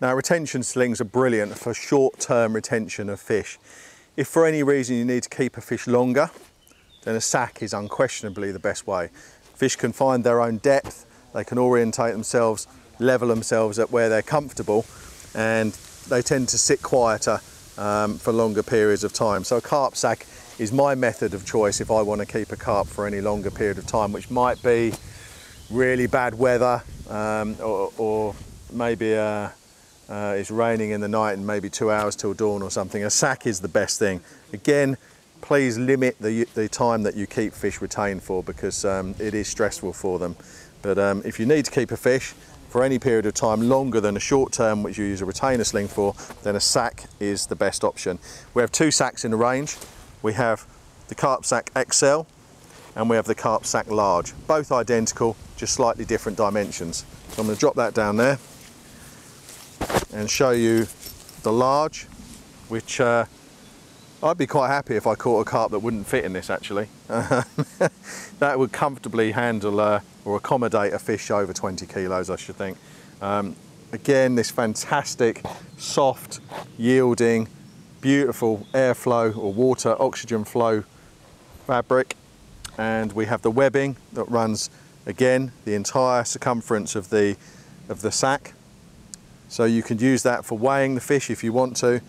Now, retention slings are brilliant for short-term retention of fish. If for any reason you need to keep a fish longer, then a sack is unquestionably the best way. Fish can find their own depth, they can orientate themselves, level themselves at where they're comfortable, and they tend to sit quieter for longer periods of time. So a carp sack is my method of choice if I want to keep a carp for any longer period of time, which might be really bad weather, or maybe it's raining in the night and maybe 2 hours till dawn or something. A sack is the best thing. Again, please limit the time that you keep fish retained for, because it is stressful for them. But if you need to keep a fish for any period of time longer than a short term, which you use a retainer sling for, then a sack is the best option. We have two sacks in the range. We have the Carp Sack XL and we have the Carp Sack Large. Both identical, just slightly different dimensions. So I'm going to drop that down there and show you the large, which I'd be quite happy if I caught a carp that wouldn't fit in this, actually. That would comfortably handle or accommodate a fish over 20 kilos, I should think. Again, this fantastic, soft, yielding, beautiful airflow or water oxygen flow fabric. And we have the webbing that runs, again, the entire circumference of the sack. So you can use that for weighing the fish if you want to,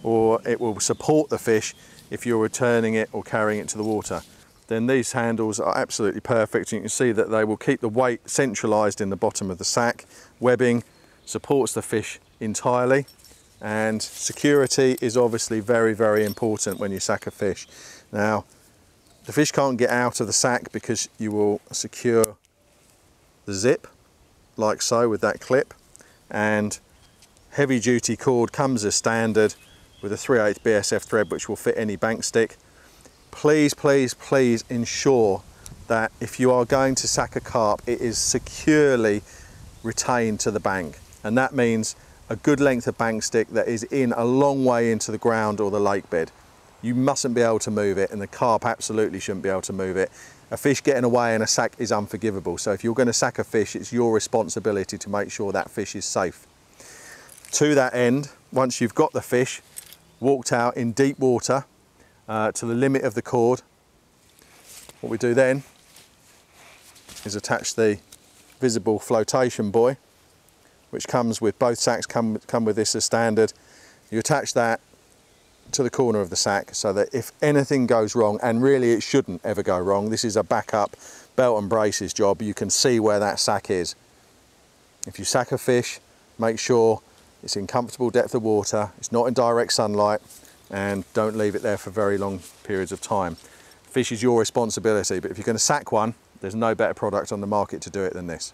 or it will support the fish if you're returning it or carrying it to the water. Then these handles are absolutely perfect. You can see that they will keep the weight centralized in the bottom of the sack. Webbing supports the fish entirely, and security is obviously very, very important when you sack a fish. Now, the fish can't get out of the sack because you will secure the zip like so with that clip, and heavy duty cord comes as standard with a 3/8 BSF thread which will fit any bank stick. Please, please, please ensure that if you are going to sack a carp, it is securely retained to the bank, and that means a good length of bank stick that is in a long way into the ground or the lake bed. You mustn't be able to move it, and the carp absolutely shouldn't be able to move it. A fish getting away in a sack is unforgivable, so if you're going to sack a fish, it's your responsibility to make sure that fish is safe. To that end, once you've got the fish walked out in deep water to the limit of the cord, what we do then is attach the visible Floatation Boy, which comes with both sacks, come with this as standard. You attach that to the corner of the sack so that if anything goes wrong, and really it shouldn't ever go wrong, this is a backup belt and braces job, you can see where that sack is. If you sack a fish, make sure it's in comfortable depth of water, it's not in direct sunlight, and don't leave it there for very long periods of time. Fish is your responsibility, but if you're going to sack one, there's no better product on the market to do it than this.